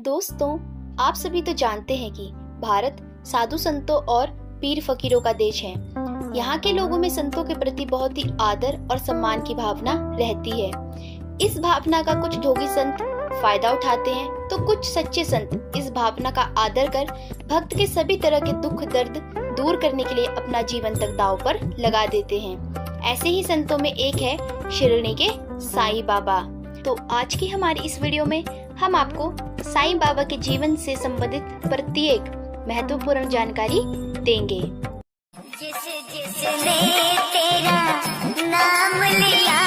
दोस्तों, आप सभी तो जानते हैं कि भारत साधु संतों और पीर फकीरों का देश है। यहाँ के लोगों में संतों के प्रति बहुत ही आदर और सम्मान की भावना रहती है। इस भावना का कुछ ढोंगी संत फायदा उठाते हैं, तो कुछ सच्चे संत इस भावना का आदर कर भक्त के सभी तरह के दुख दर्द दूर करने के लिए अपना जीवन तक दांव पर लगा देते हैं। ऐसे ही संतों में एक है शिरडी के साईं बाबा। तो आज की हमारी इस वीडियो में हम आपको साईं बाबा के जीवन से संबंधित प्रत्येक महत्वपूर्ण जानकारी देंगे। जिसने तेरा नाम लिया,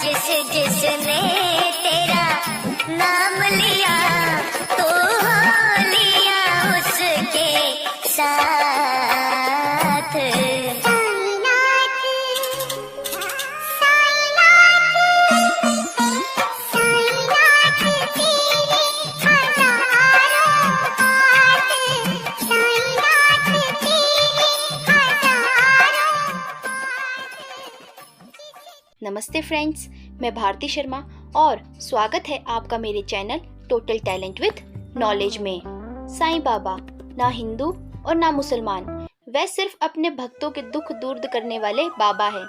जिसने तेरा नाम लिया, तो लिया उसके साथ। नमस्ते फ्रेंड्स, मैं भारती शर्मा और स्वागत है आपका मेरे channel total talent with knowledge में। साईं बाबा ना हिंदू और ना मुसलमान, वह सिर्फ अपने भक्तों के दुख दूर करने वाले बाबा है।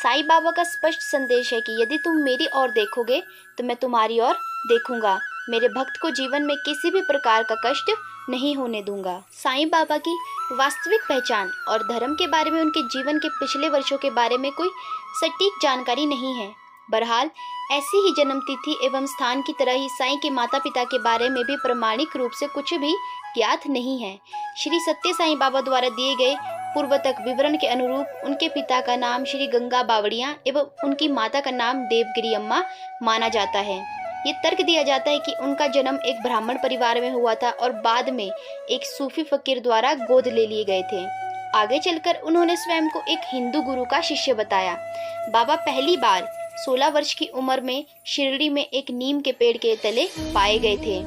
साईं बाबा का स्पष्ट संदेश है कि यदि तुम मेरी ओर देखोगे तो मैं तुम्हारी ओर देखूंगा। मेरे भक्त को जीवन में किसी भी प्रकार का कष्ट नहीं होने दूंगा। साईं बाबा की वास्तविक पहचान और धर्म के बारे में उनके जीवन के पिछले वर्षों के बारे में कोई सटीक जानकारी नहीं है। बहरहाल ऐसी ही जन्म तिथि एवं स्थान की तरह ही साईं के माता पिता के बारे में भी प्रामाणिक रूप से कुछ भी ज्ञात नहीं है। श्री सत्य साईं बाबा द्वारा दिए गए पूर्वतक विवरण के अनुरूप उनके पिता का नाम श्री गंगा बावड़िया एवं उनकी माता का नाम देवगिरी अम्मा माना जाता है। ये तर्क दिया जाता है कि उनका जन्म एक ब्राह्मण परिवार में हुआ था और बाद में एक सूफी फकीर द्वारा गोद ले लिए गए थे। आगे चलकर उन्होंने स्वयं को एक हिंदू गुरु का शिष्य बताया। बाबा पहली बार 16 वर्ष की उम्र में शिरडी में एक नीम के पेड़ के तले पाए गए थे।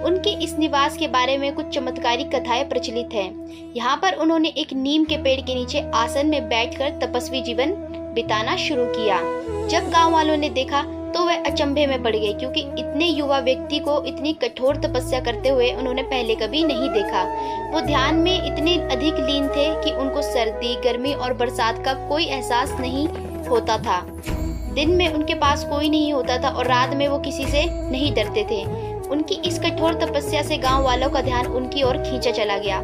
उनके इस निवास के बारे में कुछ चमत्कारिक कथाएं प्रचलित हैं। यहाँ पर उन्होंने एक नीम के पेड़ के नीचे आसन में बैठकर तपस्वी जीवन बिताना शुरू किया। जब गांव वालों ने देखा तो वह अचंभे में पड़ गए, क्योंकि इतने युवा व्यक्ति को इतनी कठोर तपस्या करते हुए उन्होंने पहले कभी नहीं देखा। वो ध्यान में इतने अधिक लीन थे कि उनको सर्दी, गर्मी और बरसात का कोई एहसास नहीं होता था। दिन में उनके पास कोई नहीं होता था और रात में वो किसी से नहीं डरते थे। उनकी इस कठोर तपस्या से गांव वालों का ध्यान उनकी ओर खींचा चला गया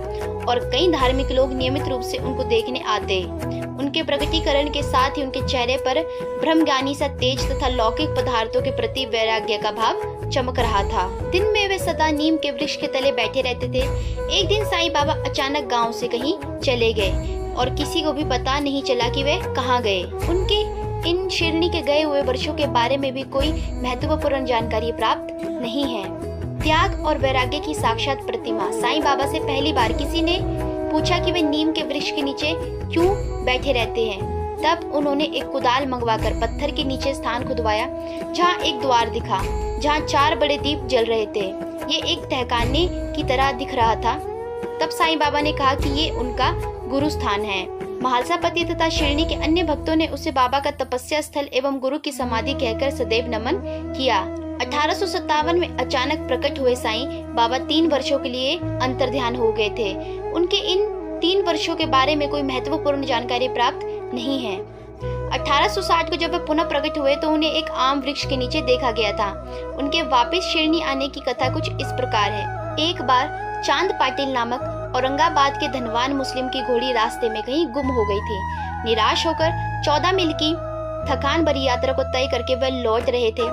और कई धार्मिक लोग नियमित रूप से उनको देखने आते। उनके प्रकटीकरण के साथ ही उनके चेहरे पर ब्रह्मज्ञानी सा तेज तथा लौकिक पदार्थों के प्रति वैराग्य का भाव चमक रहा था। दिन में वे सदा नीम के वृक्ष के तले बैठे रहते थे। एक दिन साईं बाबा अचानक गांव से कहीं चले गए और किसी को भी पता नहीं चला कि वे कहाँ गए। उनके इन शिरडी के गए हुए वर्षों के बारे में भी कोई महत्वपूर्ण जानकारी प्राप्त नहीं है। त्याग और वैराग्य की साक्षात प्रतिमा साईं बाबा से पहली बार किसी ने पूछा कि वे नीम के वृक्ष के नीचे क्यों बैठे रहते हैं। तब उन्होंने एक कुदाल मंगवाकर पत्थर के नीचे स्थान खुदवाया, जहाँ एक द्वार दिखा, जहाँ 4 बड़े दीप जल रहे थे। ये एक तहखाने की तरह दिख रहा था। तब साईं बाबा ने कहा कि ये उनका गुरु स्थान है। महालसापति तथा शिरडी के अन्य भक्तों ने उसे बाबा का तपस्या स्थल एवं गुरु की समाधि कहकर सदैव नमन किया। 1857 में अचानक प्रकट हुए साईं बाबा 3 वर्षों के लिए अंतर्ध्यान हो गए थे। उनके इन 3 वर्षों के बारे में कोई महत्वपूर्ण जानकारी प्राप्त नहीं है। 1860 को जब वे पुनः प्रकट हुए तो उन्हें एक आम वृक्ष के नीचे देखा गया था। उनके वापस शिरडी आने की कथा कुछ इस प्रकार है। एक बार चांद पाटिल नामक औरंगाबाद के धनवान मुस्लिम की घोड़ी रास्ते में कहीं गुम हो गई थी। निराश होकर 14 मील की थकान भरी यात्रा को तय करके वह लौट रहे थे।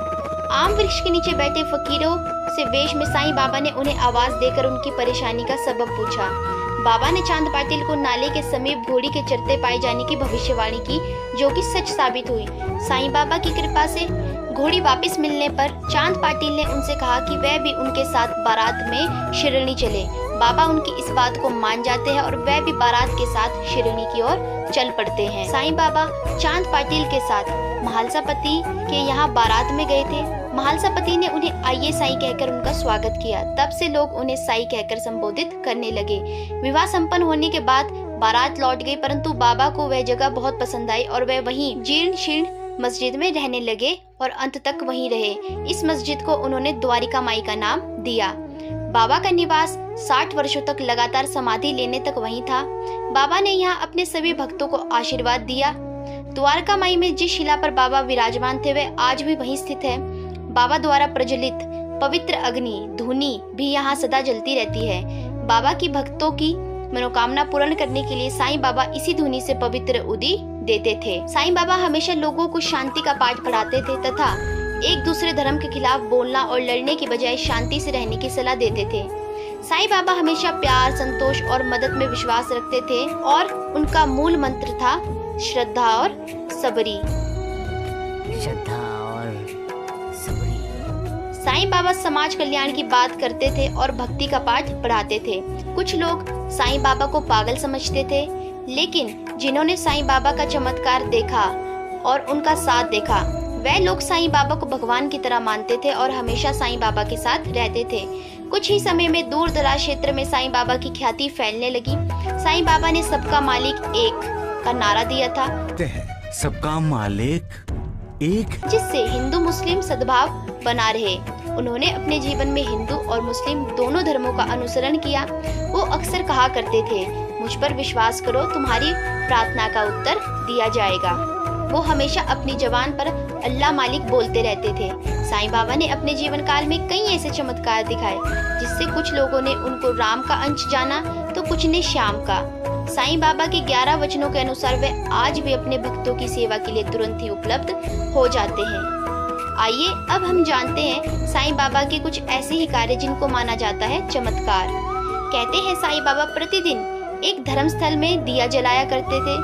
आम वृक्ष के नीचे बैठे फकीरों से वेश में साईं बाबा ने उन्हें आवाज देकर उनकी परेशानी का सबब पूछा। बाबा ने चांद पाटिल को नाले के समीप घोड़ी के चरते पाए जाने की भविष्यवाणी की, जो कि सच साबित हुई। साईं बाबा की कृपा से घोड़ी वापस मिलने पर चांद पाटिल ने उनसे कहा कि वह भी उनके साथ बारात में शिरडी चले। बाबा उनकी इस बात को मान जाते हैं और वह भी बारात के साथ शिरडी की ओर चल पड़ते हैं। साईं बाबा चांद पाटिल के साथ महालसापति के यहाँ बारात में गए थे। महालसापति ने उन्हें आइए साईं कहकर उनका स्वागत किया। तब से लोग उन्हें साईं कहकर संबोधित करने लगे। विवाह संपन्न होने के बाद बारात लौट गई, परंतु बाबा को वह जगह बहुत पसंद आई और वह वहीं जीर्ण शीर्ण मस्जिद में रहने लगे। और अंत तक वहीं रहे। इस मस्जिद को उन्होंने द्वारिका माई का नाम दिया। बाबा का निवास 60 वर्षों तक लगातार समाधि लेने तक वहीं था। बाबा ने यहाँ अपने सभी भक्तों को आशीर्वाद दिया। द्वारका माई में जिस शिला पर बाबा विराजमान थे वह आज भी वहीं स्थित है। बाबा द्वारा प्रज्वलित पवित्र अग्नि धूनी भी यहाँ सदा जलती रहती है। बाबा की भक्तों की मनोकामना पूर्ण करने के लिए साईं बाबा इसी धूनी से पवित्र उदी देते थे। साईं बाबा हमेशा लोगों को शांति का पाठ पढ़ाते थे तथा एक दूसरे धर्म के खिलाफ बोलना और लड़ने की बजाय शांति से रहने की सलाह देते थे। साईं बाबा हमेशा प्यार, संतोष और मदद में विश्वास रखते थे और उनका मूल मंत्र था श्रद्धा और सबरी। श्रद्धा और सबरी। साईं बाबा समाज कल्याण की बात करते थे और भक्ति का पाठ पढ़ाते थे। कुछ लोग साईं बाबा को पागल समझते थे, लेकिन जिन्होंने साईं बाबा का चमत्कार देखा और उनका साथ देखा वह लोग साईं बाबा को भगवान की तरह मानते थे और हमेशा साईं बाबा के साथ रहते थे। कुछ ही समय में दूर दराज क्षेत्र में साईं बाबा की ख्याति फैलने लगी। साईं बाबा ने सबका मालिक एक का नारा दिया था, सबका मालिक एक, जिससे हिंदू मुस्लिम सद्भाव बना रहे। उन्होंने अपने जीवन में हिंदू और मुस्लिम दोनों धर्मों का अनुसरण किया। वो अक्सर कहा करते थे, मुझ पर विश्वास करो, तुम्हारी प्रार्थना का उत्तर दिया जाएगा। वो हमेशा अपनी जबान पर अल्लाह मालिक बोलते रहते थे। साईं बाबा ने अपने जीवन काल में कई ऐसे चमत्कार दिखाए जिससे कुछ लोगों ने उनको राम का अंश जाना तो कुछ ने श्याम का। साईं बाबा के 11 वचनों के अनुसार वे आज भी अपने भक्तों की सेवा के लिए तुरंत ही उपलब्ध हो जाते हैं। आइए अब हम जानते हैं साईं बाबा के कुछ ऐसे ही कार्य जिनको माना जाता है चमत्कार। कहते हैं साईं बाबा प्रतिदिन एक धर्मस्थल में दिया जलाया करते थे,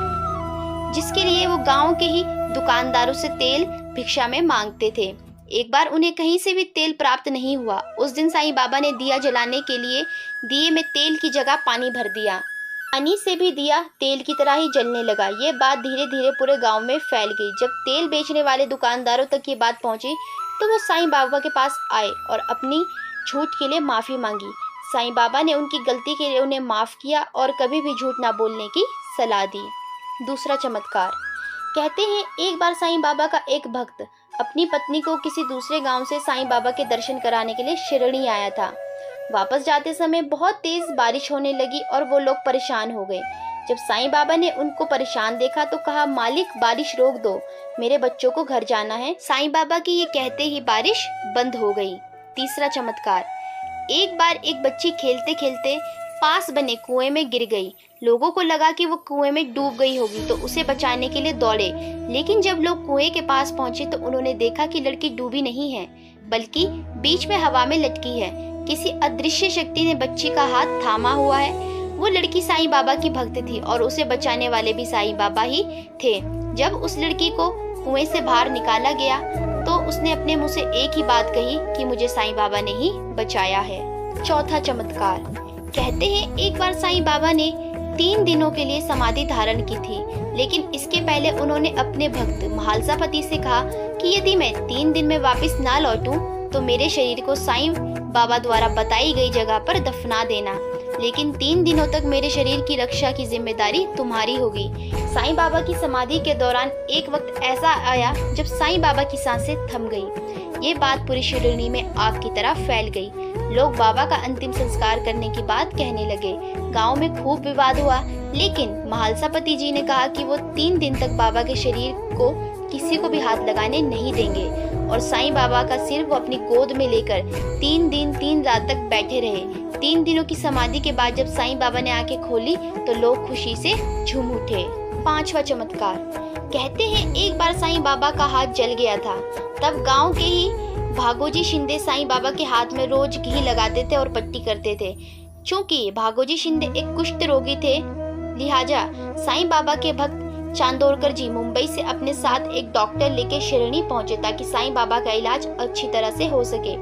जिसके लिए वो गांव के ही दुकानदारों से तेल भिक्षा में मांगते थे। एक बार उन्हें कहीं से भी तेल प्राप्त नहीं हुआ। उस दिन साईं बाबा ने दिया जलाने के लिए दिए में तेल की जगह पानी भर दिया। पानी से भी दिया तेल की तरह ही जलने लगा। ये बात धीरे धीरे पूरे गांव में फैल गई। जब तेल बेचने वाले दुकानदारों तक ये बात पहुंची तो वो साईं बाबा के पास आए और अपनी झूठ के लिए माफी मांगी। साईं बाबा ने उनकी गलती के लिए उन्हें माफ किया और कभी भी झूठ ना बोलने की सलाह दी। दूसरा चमत्कार। कहते हैं एक बार साईं बाबा का एक भक्त अपनी पत्नी को किसी दूसरे गांव से साईं बाबा के दर्शन कराने के लिए शिरडी आया था। वापस जाते समय बहुत तेज बारिश होने लगी और वो लोग परेशान हो गए। जब साईं बाबा ने उनको परेशान देखा तो कहा, मालिक बारिश रोक दो, मेरे बच्चों को घर जाना है। साईं बाबा की ये कहते ही बारिश बंद हो गई। तीसरा चमत्कार। एक बार एक बच्ची खेलते खेलते पास बने कुएं में गिर गई। लोगों को लगा कि वो कुएं में डूब गई होगी तो उसे बचाने के लिए दौड़े, लेकिन जब लोग कुएं के पास पहुंचे तो उन्होंने देखा कि लड़की डूबी नहीं है बल्कि बीच में हवा में लटकी है। किसी अदृश्य शक्ति ने बच्ची का हाथ थामा हुआ है। वो लड़की साईं बाबा की भक्त थी और उसे बचाने वाले भी साईं बाबा ही थे। जब उस लड़की को कुएं से बाहर निकाला गया तो उसने अपने मुंह से एक ही बात कही कि मुझे साईं बाबा ने ही बचाया है। चौथा चमत्कार। कहते हैं एक बार साईं बाबा ने 3 दिनों के लिए समाधि धारण की थी, लेकिन इसके पहले उन्होंने अपने भक्त महालसापति से कहा कि यदि मैं 3 दिन में वापस ना लौटूं तो मेरे शरीर को साईं बाबा द्वारा बताई गई जगह पर दफना देना, लेकिन 3 दिनों तक मेरे शरीर की रक्षा की जिम्मेदारी तुम्हारी होगी। साईं बाबा की समाधि के दौरान एक वक्त ऐसा आया जब साईं बाबा की सांसें थम गई। ये बात पूरी शिरडी में आग की तरह फैल गई। लोग बाबा का अंतिम संस्कार करने की बात कहने लगे। गांव में खूब विवाद हुआ, लेकिन महालसापति जी ने कहा कि वो 3 दिन तक बाबा के शरीर को किसी को भी हाथ लगाने नहीं देंगे और साईं बाबा का सिर वो अपनी गोद में लेकर 3 दिन 3 रात तक बैठे रहे। 3 दिनों की समाधि के बाद जब साईं बाबा ने आंखें खोली तो लोग खुशी से झूम उठे। 5वां चमत्कार। कहते हैं एक बार साईं बाबा का हाथ जल गया था। तब गांव के ही भागोजी शिंदे साईं बाबा के हाथ में रोज घी लगाते थे और पट्टी करते थे। चूंकि भागोजी शिंदे एक कुष्ठ रोगी थे, लिहाजा साईं बाबा के भक्त चांदोरकर जी मुंबई से अपने साथ एक डॉक्टर लेके शिरडी पहुंचे ताकि साईं बाबा का इलाज अच्छी तरह से हो सके।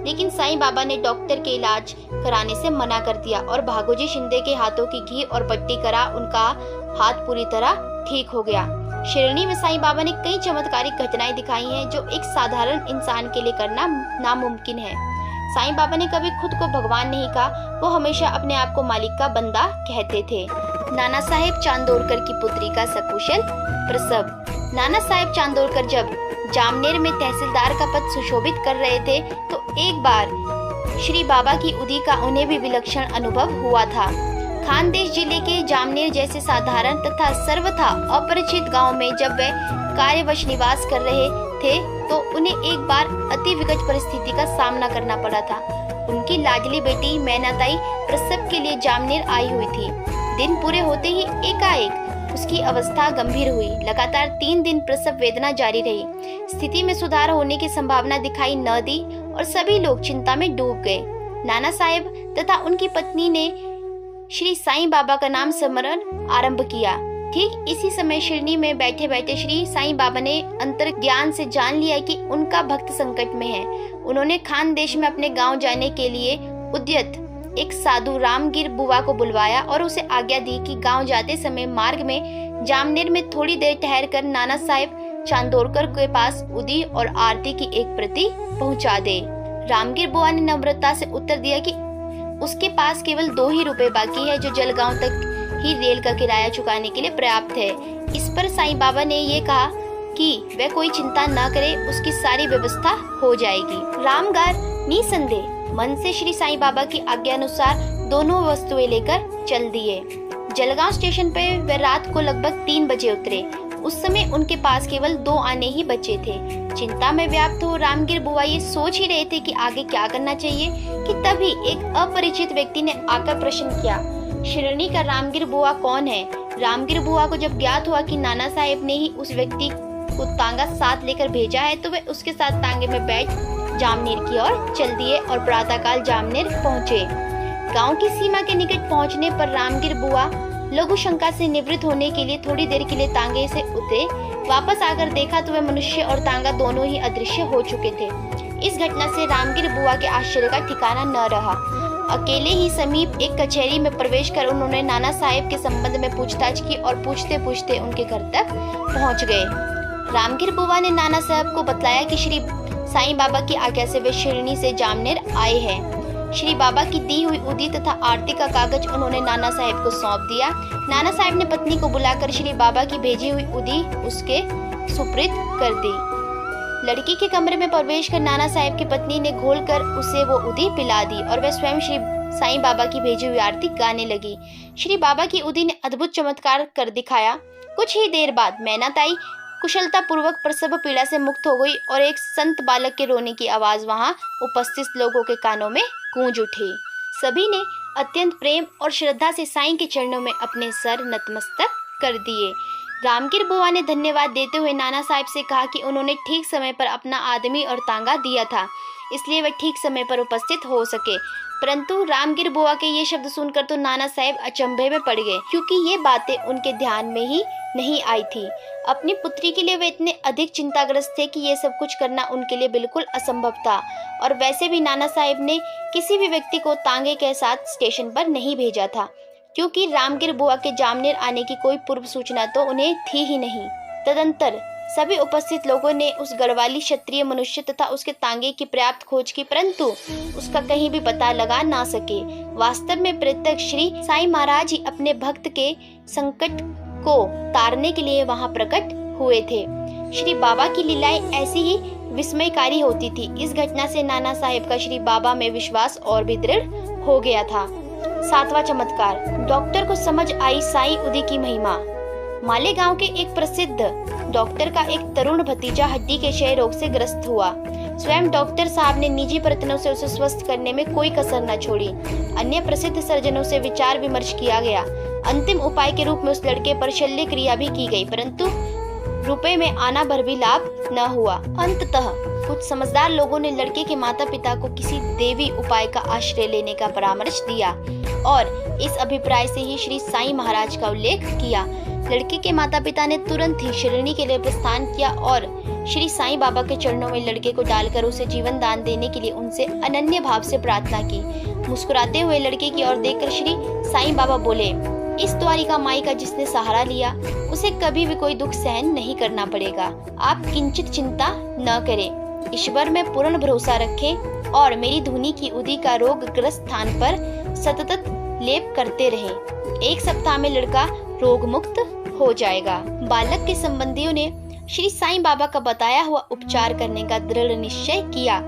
लेकिन साईं बाबा ने डॉक्टर के इलाज कराने से मना कर दिया और भागोजी शिंदे के हाथों की घी और पट्टी करा उनका हाथ पूरी तरह ठीक हो गया। शिरडी में साईं बाबा ने कई चमत्कारिक घटनाएं दिखाई हैं जो एक साधारण इंसान के लिए करना नामुमकिन है। साईं बाबा ने कभी खुद को भगवान नहीं कहा, वो हमेशा अपने आप को मालिक का बंदा कहते थे। नाना साहेब चांदोरकर की पुत्री का सकुशल प्रसव। नाना साहेब चांदोरकर जब जामनेर में तहसीलदार का पद सुशोभित कर रहे थे तो एक बार श्री बाबा की उदी का उन्हें भी विलक्षण अनुभव हुआ था। खानदेश जिले के जामनेर जैसे साधारण तथा सर्वथा अपरिचित गांव में जब वे कार्यवश निवास कर रहे थे तो उन्हें एक बार अति विकट परिस्थिति का सामना करना पड़ा था। उनकी लाडली बेटी मैनाताई प्रसव के लिए जामनेर आई हुई थी। दिन पूरे होते ही एकाएक उसकी अवस्था गंभीर हुई। लगातार 3 दिन प्रसव वेदना जारी रही। स्थिति में सुधार होने की संभावना दिखाई न दी और सभी लोग चिंता में डूब गए। नाना साहेब तथा उनकी पत्नी ने श्री साईं बाबा का नाम स्मरण आरंभ किया। ठीक इसी समय शिरनी में बैठे बैठे श्री साईं बाबा ने अंतर ज्ञान से जान लिया कि उनका भक्त संकट में है। उन्होंने खानदेश में अपने गांव जाने के लिए उद्यत एक साधु रामगिर बुआ को बुलवाया और उसे आज्ञा दी कि गांव जाते समय मार्ग में जामनेर में थोड़ी देर ठहरकर नाना साहेब चांदोरकर के पास उदी और आरती की एक प्रति पहुंचा दे। रामगिर बुआ ने नम्रता से उत्तर दिया कि उसके पास केवल 2 ही रुपए बाकी है जो जलगांव तक ही रेल का किराया चुकाने के लिए पर्याप्त है। इस पर साईं बाबा ने ये कहा कि वह कोई चिंता न करे, उसकी सारी व्यवस्था हो जाएगी। रामगार निसंदेह मन से श्री साईं बाबा की आज्ञा अनुसार दोनों वस्तुएं लेकर चल दिए। जलगांव स्टेशन पर वे रात को लगभग 3 बजे उतरे। उस समय उनके पास केवल 2 आने ही बचे थे। चिंता में व्याप्त हो रामगिर बुआ ये सोच ही रहे थे कि आगे क्या करना चाहिए कि तभी एक अपरिचित व्यक्ति ने आकर प्रश्न किया, शिरनी का रामगिर बुआ कौन है? रामगिर बुआ को जब ज्ञात हुआ कि नाना साहेब ने ही उस व्यक्ति को तांगा साथ लेकर भेजा है तो वे उसके साथ तांगे में बैठ जामनेर की ओर चल दिए और प्रातःकाल जामनेर पहुँचे। गाँव की सीमा के निकट पहुँचने पर रामगिर बुआ लघु शंका से निवृत्त होने के लिए थोड़ी देर के लिए तांगे से उतरे। वापस आकर देखा तो वह मनुष्य और तांगा दोनों ही अदृश्य हो चुके थे। इस घटना से रामगिर बुआ के आश्चर्य का ठिकाना न रहा। अकेले ही समीप एक कचहरी में प्रवेश कर उन्होंने नाना साहेब के संबंध में पूछताछ की और पूछते पूछते उनके घर तक पहुंच गए। रामगिर बुआ ने नाना साहब को बतलाया कि श्री साईं बाबा की आज्ञा से वे शिरनी से जामनेर आए हैं। श्री बाबा की दी हुई उदी तथा आरती का कागज उन्होंने नाना साहेब को सौंप दिया। नाना साहेब ने पत्नी को बुलाकर श्री बाबा की भेजी हुई उदी उसके सुपुर्द कर दी। लड़की के कमरे में प्रवेश कर नाना साहेब की पत्नी ने घोलकर उसे वो उदी पिला दी और वह स्वयं श्री साईं बाबा की भेजी हुई आरती गाने लगी। श्री बाबा की उदी ने अद्भुत चमत्कार कर दिखाया। कुछ ही देर बाद मैनाताई कुशलता पूर्वक प्रसव पीड़ा से मुक्त हो गई और एक संत बालक के रोने की आवाज वहां उपस्थित लोगों के कानों में गूंज उठी। सभी ने अत्यंत प्रेम और श्रद्धा से साईं के चरणों में अपने सर नतमस्तक कर दिए। रामगिर बुआ ने धन्यवाद देते हुए नाना साहब से कहा कि उन्होंने ठीक समय पर अपना आदमी और तांगा दिया था, इसलिए वे ठीक समय पर उपस्थित हो सके। परंतु रामगिर बुआ के ये शब्द सुनकर तो नाना साहब अचंभे में पड़ गए, क्योंकि ये बातें उनके ध्यान में ही नहीं आई थी। अपनी पुत्री के लिए वे इतने अधिक चिंताग्रस्त थे कि ये सब कुछ करना उनके लिए बिल्कुल असंभव था। और वैसे भी नाना साहब ने किसी भी व्यक्ति को तांगे के साथ स्टेशन पर नहीं भेजा था, क्योंकि रामगिर बुआ के जामनेर आने की कोई पूर्व सूचना तो उन्हें थी ही नहीं। तदंतर सभी उपस्थित लोगों ने उस गढ़वाली क्षत्रिय मनुष्य तथा उसके तांगे की पर्याप्त खोज की, परंतु उसका कहीं भी पता लगा ना सके। वास्तव में प्रत्यक्ष श्री साईं महाराज ही अपने भक्त के संकट को तारने के लिए वहां प्रकट हुए थे। श्री बाबा की लीलाएं ऐसी ही विस्मयकारी होती थी। इस घटना से नाना साहेब का श्री बाबा में विश्वास और भी दृढ़ हो गया था। 7वां चमत्कार। डॉक्टर को समझ आई साईं उदी की महिमा। मालेगांव के एक प्रसिद्ध डॉक्टर का एक तरुण भतीजा हड्डी के क्षय रोग से ग्रस्त हुआ। स्वयं डॉक्टर साहब ने निजी प्रयत्नों से उसे स्वस्थ करने में कोई कसर न छोड़ी। अन्य प्रसिद्ध सर्जनों से विचार विमर्श किया गया। अंतिम उपाय के रूप में उस लड़के पर शल्य क्रिया भी की गई, परंतु रुपए में आना भर भी लाभ न हुआ। अंततः कुछ समझदार लोगों ने लड़के के माता पिता को किसी देवी उपाय का आश्रय लेने का परामर्श दिया और इस अभिप्राय से ही श्री साईं महाराज का उल्लेख किया। लड़के के माता पिता ने तुरंत ही शिरनी के लिए प्रस्थान किया और श्री साईं बाबा के चरणों में लड़के को डालकर उसे जीवन दान देने के लिए उनसे अनन्य भाव से प्रार्थना की। मुस्कुराते हुए लड़के की ओर देखकर श्री साईं बाबा बोले, इस द्वारिका माई का जिसने सहारा लिया उसे कभी भी कोई दुख सहन नहीं करना पड़ेगा। आप किंचित चिंता न करें, ईश्वर में पूर्ण भरोसा रखें और मेरी धुनी की उदी का रोगग्रस्त स्थान पर सतत लेप करते रहें। 1 सप्ताह में लड़का रोग मुक्त हो जाएगा। बालक के संबंधियों ने श्री साईं बाबा का बताया हुआ उपचार करने का दृढ़ निश्चय किया।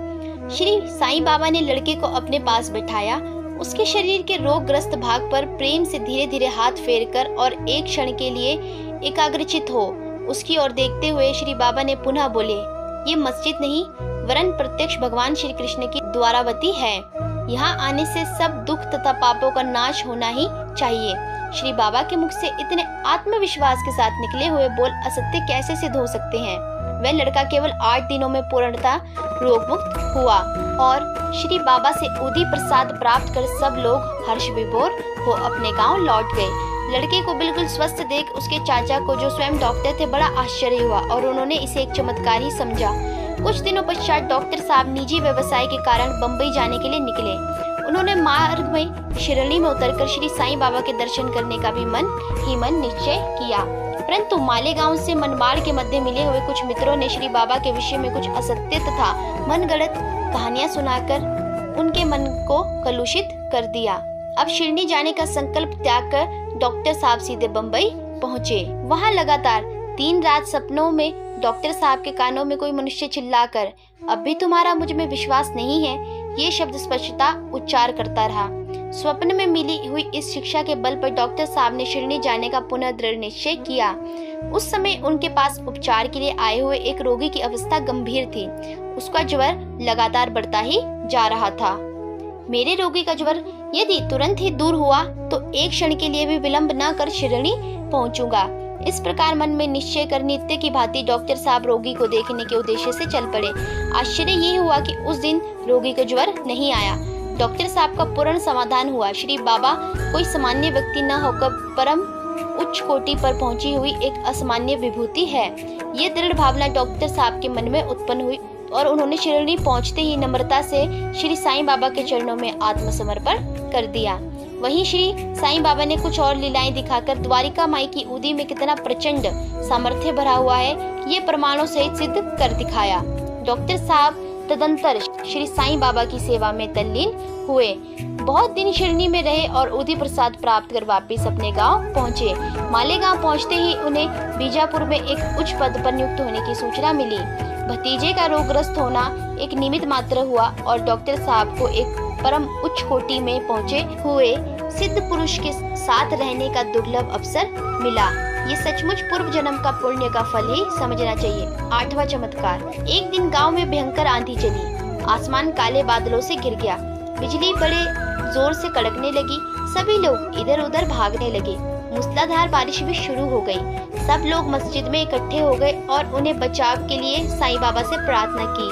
श्री साईं बाबा ने लड़के को अपने पास बिठाया, उसके शरीर के रोगग्रस्त भाग पर प्रेम से धीरे धीरे हाथ फेरकर और एक क्षण के लिए एकाग्रचित हो उसकी ओर देखते हुए श्री बाबा ने पुनः बोले, ये मस्जिद नहीं वरन प्रत्यक्ष भगवान श्री कृष्ण की द्वारावती है। यहाँ आने से सब दुख तथा पापों का नाश होना ही चाहिए। श्री बाबा के मुख से इतने आत्मविश्वास के साथ निकले हुए बोल असत्य कैसे सिद्ध हो सकते हैं। वह लड़का केवल 8 दिनों में पूर्णतः रोग मुक्त हुआ और श्री बाबा से उदी प्रसाद प्राप्त कर सब लोग हर्ष विभोर हो अपने गांव लौट गए। लड़के को बिल्कुल स्वस्थ देख उसके चाचा को, जो स्वयं डॉक्टर थे, बड़ा आश्चर्य हुआ और उन्होंने इसे एक चमत्कार ही समझा। कुछ दिनों पश्चात डॉक्टर साहब निजी व्यवसाय के कारण बम्बई जाने के लिए निकले। उन्होंने मार्ग में शिरडी में उतरकर श्री साईं बाबा के दर्शन करने का भी मन ही मन निश्चय किया, परंतु मालेगांव से मनमाड़ के मध्य मिले हुए कुछ मित्रों ने श्री बाबा के विषय में कुछ असत्य तथा मनगढ़ंत कहानियां सुनाकर उनके मन को कलुषित कर दिया। अब शिरडी जाने का संकल्प त्याग कर डॉक्टर साहब सीधे बम्बई पहुँचे। वहाँ लगातार 3 रात सपनों में डॉक्टर साहब के कानों में कोई मनुष्य चिल्लाकर, अब भी तुम्हारा मुझ में विश्वास नहीं है, ये शब्द स्पष्टता उच्चार करता रहा। स्वप्न में मिली हुई इस शिक्षा के बल पर डॉक्टर साहब ने शिरडी जाने का पुनः दृढ़ निश्चय किया। उस समय उनके पास उपचार के लिए आए हुए एक रोगी की अवस्था गंभीर थी। उसका ज्वर लगातार बढ़ता ही जा रहा था। मेरे रोगी का ज्वर यदि तुरंत ही दूर हुआ तो एक क्षण के लिए भी विलंब न कर शिरडी पहुंचूंगा। इस प्रकार मन में निश्चय कर नित्य की भांति डॉक्टर साहब रोगी को देखने के उद्देश्य से चल पड़े। आश्चर्य ये हुआ कि उस दिन रोगी को ज्वर नहीं आया। डॉक्टर साहब का पूर्ण समाधान हुआ। श्री बाबा कोई सामान्य व्यक्ति न होकर परम उच्च कोटि पर पहुंची हुई एक असामान्य विभूति है। ये दृढ़ भावना डॉक्टर साहब के मन में उत्पन्न हुई और उन्होंने शिरडी पहुंचते ही नम्रता से श्री साईं बाबा के चरणों में आत्मसमर्पण कर दिया। वहीं श्री साईं बाबा ने कुछ और लीलाएं दिखाकर द्वारिका माई की उदी में कितना प्रचंड सामर्थ्य भरा हुआ है ये प्रमाणों सहित सिद्ध कर दिखाया। डॉक्टर साहब तदंतर श्री साईं बाबा की सेवा में तल्लीन हुए। बहुत दिन शिरडी में रहे और उदी प्रसाद प्राप्त कर वापिस अपने गांव पहुंचे। मालेगांव पहुंचते ही उन्हें बीजापुर में एक उच्च पद पर नियुक्त होने की सूचना मिली। भतीजे का रोगग्रस्त होना एक निमित्त मात्र हुआ और डॉक्टर साहब को एक परम उच्च कोटि में पहुंचे हुए सिद्ध पुरुष के साथ रहने का दुर्लभ अवसर मिला। ये सचमुच पूर्व जन्म का पुण्य का फल ही समझना चाहिए। 8वां चमत्कार। एक दिन गांव में भयंकर आंधी चली। आसमान काले बादलों से घिर गया। बिजली बड़े जोर से कड़कने लगी। सभी लोग इधर उधर भागने लगे। मूसलाधार बारिश भी शुरू हो गई। सब लोग मस्जिद में इकट्ठे हो गए और उन्हें बचाव के लिए साईं बाबा से प्रार्थना की।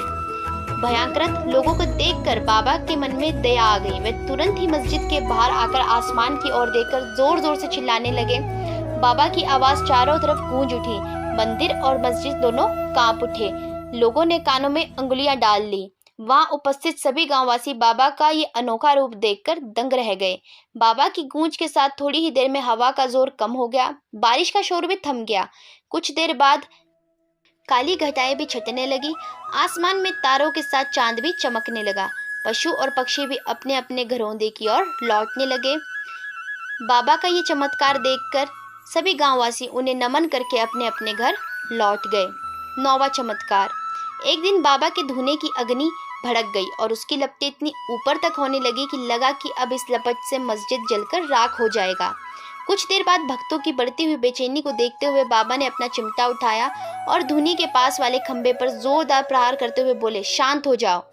भयांकृत लोगों को देखकर बाबा के मन में दया आ गई। वे तुरंत ही मस्जिद के बाहर आकर आसमान की ओर देखकर जोर जोर से चिल्लाने लगे। बाबा की आवाज चारों तरफ गूंज उठी। मंदिर और मस्जिद दोनों कांप उठे। लोगों ने कानों में अंगुलियां डाल ली। वहां उपस्थित सभी गांववासी बाबा का ये अनोखा रूप देखकर दंग रह गए। बाबा की गूंज के साथ थोड़ी ही देर में हवा का जोर कम हो गया। बारिश का शोर भी थम गया। कुछ देर बाद काली घटाएं भी छटने लगी। आसमान में तारों के साथ चांद भी चमकने लगा। पशु और पक्षी भी अपने अपने घरौंदे की ओर लौटने लगे। बाबा का ये चमत्कार देखकर सभी गांववासी उन्हें नमन करके अपने अपने घर लौट गए। 9वां चमत्कार। एक दिन बाबा के धुने की अग्नि भड़क गई और उसकी लपटें इतनी ऊपर तक होने लगी कि लगा कि अब इस लपट से मस्जिद जलकर राख हो जाएगा। कुछ देर बाद भक्तों की बढ़ती हुई बेचैनी को देखते हुए बाबा ने अपना चिमटा उठाया और धुनी के पास वाले खंबे पर जोरदार प्रहार करते हुए बोले, शांत हो जाओ।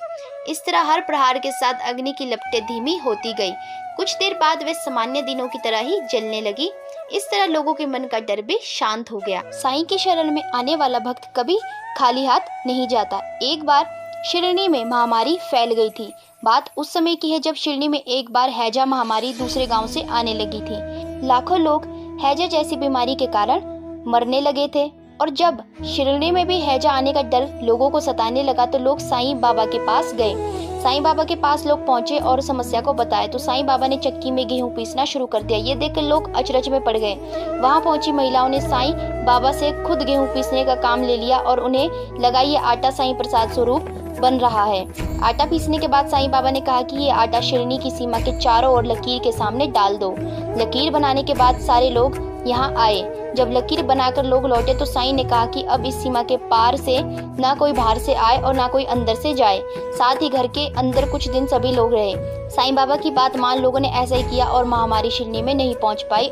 इस तरह हर प्रहार के साथ अग्नि की लपटें धीमी होती गई। कुछ देर बाद वे सामान्य दिनों की तरह ही जलने लगी। इस तरह लोगों के मन का डर भी शांत हो गया। साईं की शरण में आने वाला भक्त कभी खाली हाथ नहीं जाता। एक बार शिरडी में महामारी फैल गई थी। बात उस समय की है जब शिरडी में एक बार हैजा महामारी दूसरे गांव से आने लगी थी। लाखों लोग हैजा जैसी बीमारी के कारण मरने लगे थे और जब शिरडी में भी हैजा आने का डर लोगों को सताने लगा तो लोग साईं बाबा के पास गए। साईं बाबा के पास लोग पहुंचे और समस्या को बताया तो साईं बाबा ने चक्की में गेहूं पीसना शुरू कर दिया। ये देखकर लोग अचरज में पड़ गए। वहां पहुंची महिलाओं ने साईं बाबा से खुद गेहूं पीसने का काम ले लिया और उन्हें लगा ये आटा साईं प्रसाद स्वरूप बन रहा है। आटा पीसने के बाद साईं बाबा ने कहा कि ये आटा शिरडी की सीमा के चारों ओर लकीर के सामने डाल दो। लकीर बनाने के बाद सारे लोग यहाँ आए। जब लकीर बनाकर लोग लौटे तो साईं ने कहा कि अब इस सीमा के पार से ना कोई बाहर से आए और ना कोई अंदर से जाए। साथ ही घर के अंदर कुछ दिन सभी लोग रहे। साईं बाबा की बात मान लोगों ने ऐसा ही किया और महामारी शिरडी में नहीं पहुंच पाई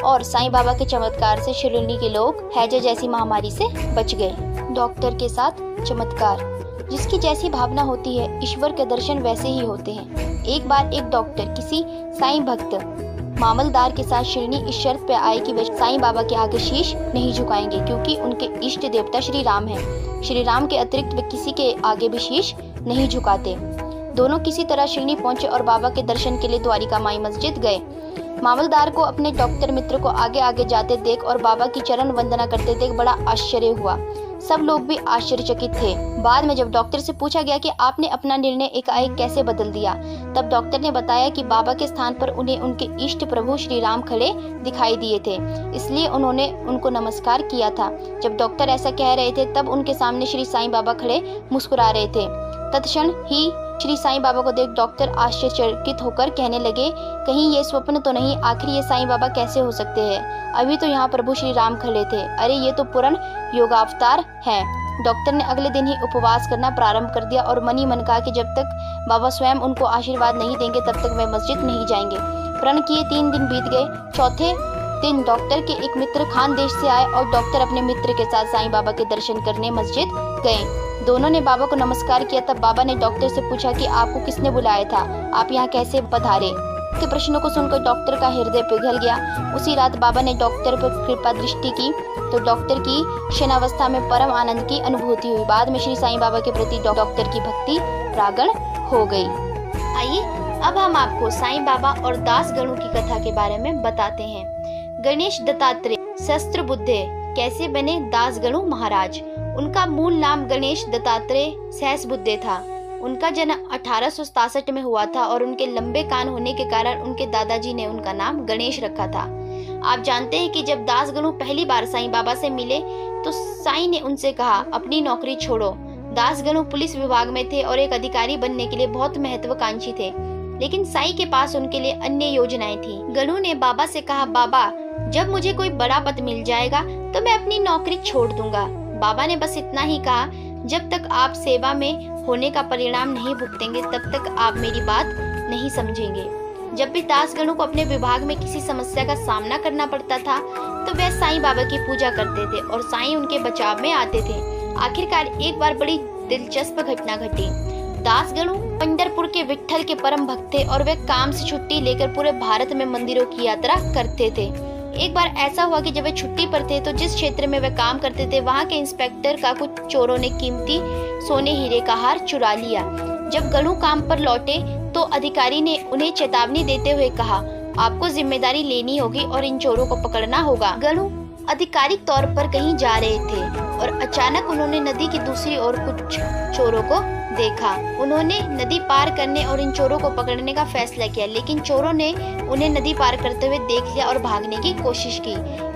और साईं बाबा के चमत्कार से शिरडी के लोग हैजा जैसी महामारी से बच गए। डॉक्टर के साथ चमत्कार। जिसकी जैसी भावना होती है ईश्वर के दर्शन वैसे ही होते हैं। एक बार एक डॉक्टर किसी साईं भक्त मामलदार के साथ शिरडी इस शर्त पे आए कि वे साईं बाबा के आगे शीश नहीं झुकाएंगे, क्योंकि उनके इष्ट देवता श्री राम हैं। श्री राम के अतिरिक्त वे किसी के आगे भी शीश नहीं झुकाते। दोनों किसी तरह शिरडी पहुंचे और बाबा के दर्शन के लिए द्वारिका माई मस्जिद गए। मामलदार को अपने डॉक्टर मित्र को आगे आगे जाते देख और बाबा की चरण वंदना करते देख बड़ा आश्चर्य हुआ। सब लोग भी आश्चर्यचकित थे। बाद में जब डॉक्टर से पूछा गया कि आपने अपना निर्णय एकाएक कैसे बदल दिया, तब डॉक्टर ने बताया कि बाबा के स्थान पर उन्हें उनके इष्ट प्रभु श्री राम खड़े दिखाई दिए थे, इसलिए उन्होंने उनको नमस्कार किया था। जब डॉक्टर ऐसा कह रहे थे तब उनके सामने श्री साईं बाबा खड़े मुस्कुरा रहे थे। तत्क्षण ही श्री साईं बाबा को देख डॉक्टर आश्चर्यचकित होकर कहने लगे, कहीं ये स्वप्न तो नहीं, आखिर ये साईं बाबा कैसे हो सकते हैं? अभी तो यहाँ प्रभु श्री राम खड़े थे। अरे ये तो पूर्ण योगावतार है। डॉक्टर ने अगले दिन ही उपवास करना प्रारंभ कर दिया और मन ही मन कहा कि जब तक बाबा स्वयं उनको आशीर्वाद नहीं देंगे तब तक वे मस्जिद नहीं जाएंगे। प्रण किए 3 दिन बीत गए। चौथे दिन डॉक्टर के एक मित्र खानदेश से आए और डॉक्टर अपने मित्र के साथ साईं बाबा के दर्शन करने मस्जिद गए। दोनों ने बाबा को नमस्कार किया। तब बाबा ने डॉक्टर से पूछा कि आपको किसने बुलाया था, आप यहाँ कैसे पधारे? के प्रश्नों को सुनकर डॉक्टर का हृदय पिघल गया। उसी रात बाबा ने डॉक्टर पर कृपा दृष्टि की तो डॉक्टर की क्षणावस्था में परम आनंद की अनुभूति हुई। बाद में श्री साईं बाबा के प्रति डॉक्टर की भक्ति प्रागण हो गई। आइए अब हम आपको साईं बाबा और दास गणों की कथा के बारे में बताते हैं। गणेश दत्तात्रेय शस्त्र बुद्धे कैसे बने दास गणु महाराज। उनका मूल नाम गणेश दत्तात्रेय सहस्रबुद्धे था। उनका जन्म 1867 में हुआ था और उनके लंबे कान होने के कारण उनके दादाजी ने उनका नाम गणेश रखा था। आप जानते हैं कि जब दास गणु पहली बार साईं बाबा से मिले तो साईं ने उनसे कहा, अपनी नौकरी छोड़ो। दास गणु पुलिस विभाग में थे और एक अधिकारी बनने के लिए बहुत महत्वाकांक्षी थे, लेकिन साईं के पास उनके लिए अन्य योजनाएं थी। गणु ने बाबा से कहा, बाबा जब मुझे कोई बड़ा पद मिल जाएगा तो मैं अपनी नौकरी छोड़ दूंगा। बाबा ने बस इतना ही कहा, जब तक आप सेवा में होने का परिणाम नहीं भुगतेंगे तब तक आप मेरी बात नहीं समझेंगे। जब भी दास गणु को अपने विभाग में किसी समस्या का सामना करना पड़ता था तो वे साईं बाबा की पूजा करते थे और साईं उनके बचाव में आते थे। आखिरकार एक बार बड़ी दिलचस्प घटना घटी। दास गणु पंढरपुर के विट्ठल के परम भक्त थे और वे काम से छुट्टी लेकर पूरे भारत में मंदिरों की यात्रा करते थे। एक बार ऐसा हुआ कि जब वे छुट्टी पर थे तो जिस क्षेत्र में वे काम करते थे वहाँ के इंस्पेक्टर का कुछ चोरों ने कीमती सोने हीरे का हार चुरा लिया। जब गणु काम पर लौटे तो अधिकारी ने उन्हें चेतावनी देते हुए कहा, आपको जिम्मेदारी लेनी होगी और इन चोरों को पकड़ना होगा। गणु आधिकारिक तौर पर कहीं जा रहे थे और अचानक उन्होंने नदी की दूसरी ओर कुछ चोरों को देखा। उन्होंने नदी पार करने और इन चोरों को पकड़ने का फैसला किया, लेकिन चोरों ने उन्हें नदी पार करते हुए देख लिया और भागने की कोशिश की।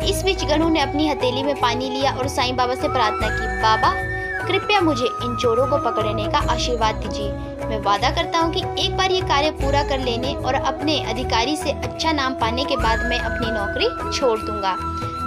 इस बीच गणु ने अपनी हथेली में पानी लिया और साईं बाबा से प्रार्थना की, बाबा कृपया मुझे इन चोरों को पकड़ने का आशीर्वाद दीजिए। मैं वादा करता हूँ कि एक बार ये कार्य पूरा कर लेने और अपने अधिकारी से अच्छा नाम पाने के बाद मैं अपनी नौकरी छोड़ दूंगा।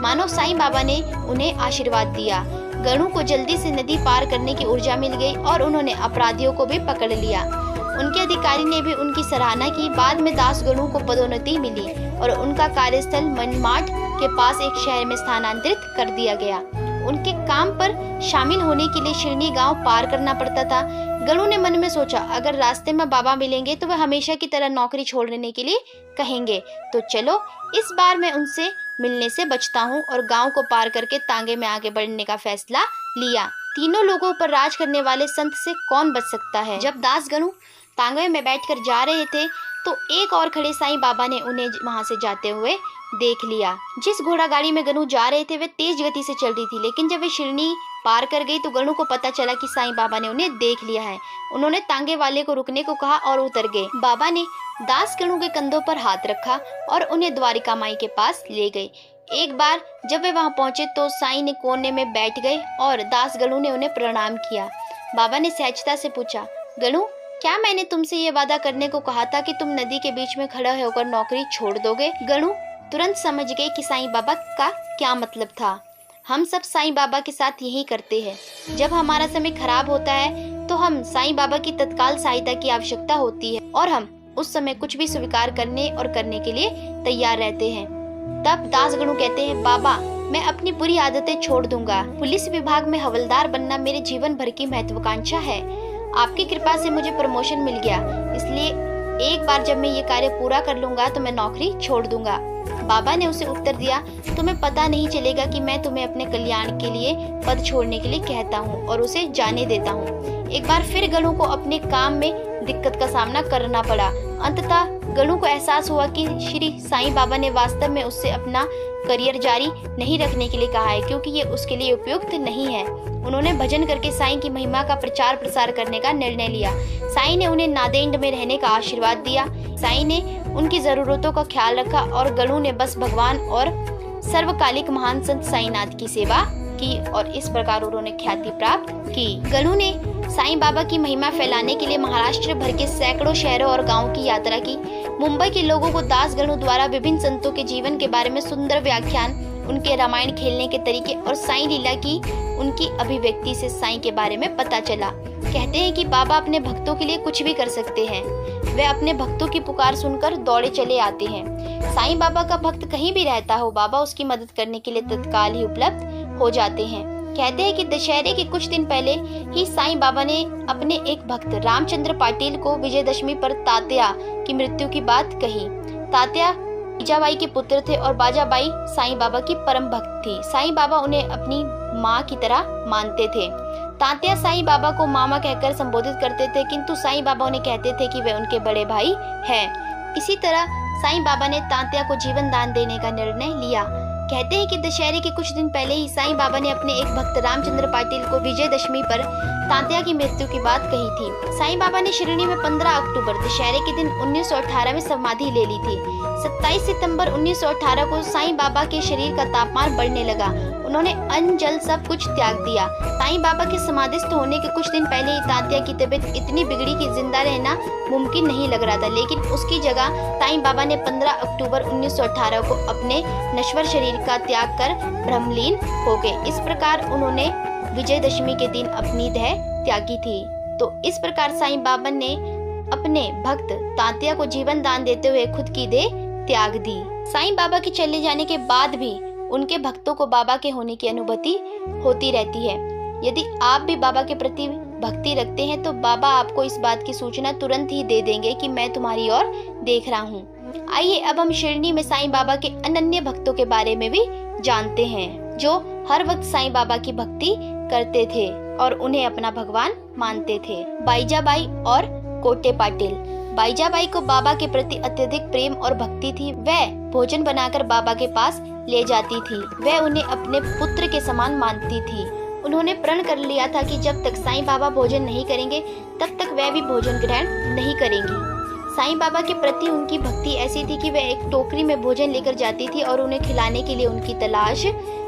मानो साईं बाबा ने उन्हें आशीर्वाद दिया। गणु को जल्दी से नदी पार करने की ऊर्जा मिल गई और उन्होंने अपराधियों को भी पकड़ लिया। उनके अधिकारी ने भी उनकी सराहना की। बाद में दास गणु को पदोन्नति मिली और उनका कार्यस्थल मनमाड के पास एक शहर में स्थानांतरित कर दिया गया। उनके काम पर शामिल होने के लिए शिरडी गांव पार करना पड़ता था। गणु ने मन में सोचा, अगर रास्ते में बाबा मिलेंगे तो वह हमेशा की तरह नौकरी छोड़ देने के लिए कहेंगे, तो चलो इस बार मैं उनसे मिलने से बचता हूँ और गांव को पार करके तांगे में आगे बढ़ने का फैसला लिया। तीनों लोगों पर राज करने वाले संत से कौन बच सकता है। जब दास गणु तांगे में बैठकर जा रहे थे तो एक और खड़े साईं बाबा ने उन्हें वहां से जाते हुए देख लिया। जिस घोड़ा गाड़ी में गणु जा रहे थे वे तेज गति से चल रही थी, लेकिन जब वे शिरडी पार कर गई तो गणु को पता चला कि साईं बाबा ने उन्हें देख लिया है। उन्होंने तांगे वाले को रुकने को कहा और उतर गए। बाबा ने दास गणु के कंधों पर हाथ रखा और उन्हें द्वारिका माई के पास ले गए। एक बार जब वे वहां पहुंचे तो साईं ने कोने में बैठ गए और दास गणु ने उन्हें प्रणाम किया। बाबा ने सहजता से पूछा, गणु क्या मैंने तुमसे ये वादा करने को कहा था कि तुम नदी के बीच में खड़ा होकर नौकरी छोड़ दोगे? गणु तुरंत समझ गए कि साईं बाबा का क्या मतलब था। हम सब साईं बाबा के साथ यही करते हैं। जब हमारा समय खराब होता है तो हम साईं बाबा की तत्काल सहायता की आवश्यकता होती है और हम उस समय कुछ भी स्वीकार करने और करने के लिए तैयार रहते हैं। तब दासगणु कहते हैं, बाबा मैं अपनी बुरी आदतें छोड़ दूंगा। पुलिस विभाग में हवलदार बनना मेरे जीवन भर की महत्वाकांक्षा है। आपकी कृपा से मुझे प्रमोशन मिल गया, इसलिए एक बार जब मैं ये कार्य पूरा कर लूंगा तो मैं नौकरी छोड़ दूंगा। बाबा ने उसे उत्तर दिया, तुम्हें पता नहीं चलेगा कि मैं तुम्हें अपने कल्याण के लिए पद छोड़ने के लिए कहता हूँ और उसे जाने देता हूँ। एक बार फिर गणु को अपने काम में दिक्कत का सामना करना पड़ा। अंततः गणु को एहसास हुआ कि श्री साईं बाबा ने वास्तव में उससे अपना करियर जारी नहीं रखने के लिए कहा है, क्योंकि ये उसके लिए उपयुक्त नहीं है। उन्होंने भजन करके साईं की महिमा का प्रचार प्रसार करने का निर्णय लिया। साईं ने उन्हें नादेड़ में रहने का आशीर्वाद दिया। साईं ने उनकी जरूरतों का ख्याल रखा और गणु ने बस भगवान और सर्वकालिक महान संत साईंनाथ की सेवा की और इस प्रकार उन्होंने ख्याति प्राप्त की। गणु ने साईं बाबा की महिमा फैलाने के लिए महाराष्ट्र भर के सैकड़ों शहरों और गांवों की यात्रा की। मुंबई के लोगों को दास गणु द्वारा विभिन्न संतों के जीवन के बारे में सुंदर व्याख्यान, उनके रामायण खेलने के तरीके और साईं लीला की उनकी अभिव्यक्ति से साईं के बारे में पता चला। कहते हैं कि बाबा अपने भक्तों के लिए कुछ भी कर सकते हैं। वे अपने भक्तों की पुकार सुनकर दौड़े चले आते हैं। साईं बाबा का भक्त कहीं भी रहता हो, बाबा उसकी मदद करने के लिए तत्काल ही उपलब्ध हो जाते हैं। कहते हैं कि दशहरे के कुछ दिन पहले ही साईं बाबा ने अपने एक भक्त रामचंद्र पाटिल को विजयदशमी पर तात्या की मृत्यु की बात कही। तात्या बाईजाबाई के पुत्र थे और बाजाबाई साईं बाबा की परम भक्त थी। साईं बाबा उन्हें अपनी माँ की तरह मानते थे। तात्या साईं बाबा को मामा कहकर संबोधित करते थे, किंतु साईं बाबा उन्हें कहते थे कि वे उनके बड़े भाई हैं। इसी तरह साईं बाबा ने तात्या को जीवन दान देने का निर्णय लिया। कहते हैं कि दशहरे के कुछ दिन पहले ही साईं बाबा ने अपने एक भक्त रामचंद्र पाटिल को विजयदशमी पर तात्या की मृत्यु की बात कही थी। साईं बाबा ने शिरडी में 15 अक्टूबर दशहरे के दिन 1918 में समाधि ले ली थी। 27 सितंबर 1918 को साईं बाबा के शरीर का तापमान बढ़ने लगा। उन्होंने अन्न जल सब कुछ त्याग दिया। साईं बाबा के समाधिस्थ होने के कुछ दिन पहले ही तात्या की तबीयत इतनी बिगड़ी कि जिंदा रहना मुमकिन नहीं लग रहा था, लेकिन उसकी जगह साईं बाबा ने 15 अक्टूबर 1918 को अपने नश्वर शरीर का त्याग कर ब्रह्मलीन हो गए। इस प्रकार उन्होंने विजयदशमी के दिन अपनी देह त्यागी थी। तो इस प्रकार साईं बाबा ने अपने भक्त तात्या को जीवन दान देते हुए खुद की देह त्याग दी। साईं बाबा के चले जाने के बाद भी उनके भक्तों को बाबा के होने की अनुभूति होती रहती है। यदि आप भी बाबा के प्रति भक्ति रखते हैं तो बाबा आपको इस बात की सूचना तुरंत ही दे देंगे कि मैं तुम्हारी ओर देख रहा हूँ। आइए अब हम शिरडी में साईं बाबा के अनन्य भक्तों के बारे में भी जानते हैं, जो हर वक्त साईं बाबा की भक्ति करते थे और उन्हें अपना भगवान मानते थे। बाईजाबाई और कोटे पाटिल। बाईजाबाई को बाबा के प्रति अत्यधिक प्रेम और भक्ति थी। वह भोजन बनाकर बाबा के पास ले जाती थी। वह उन्हें अपने पुत्र के समान मानती थी। उन्होंने प्रण कर लिया था कि जब तक साईं बाबा भोजन नहीं करेंगे तब तक वह भी भोजन ग्रहण नहीं करेंगी। साईं बाबा के प्रति उनकी भक्ति ऐसी थी कि वह एक टोकरी में भोजन लेकर जाती थी और उन्हें खिलाने के लिए उनकी तलाश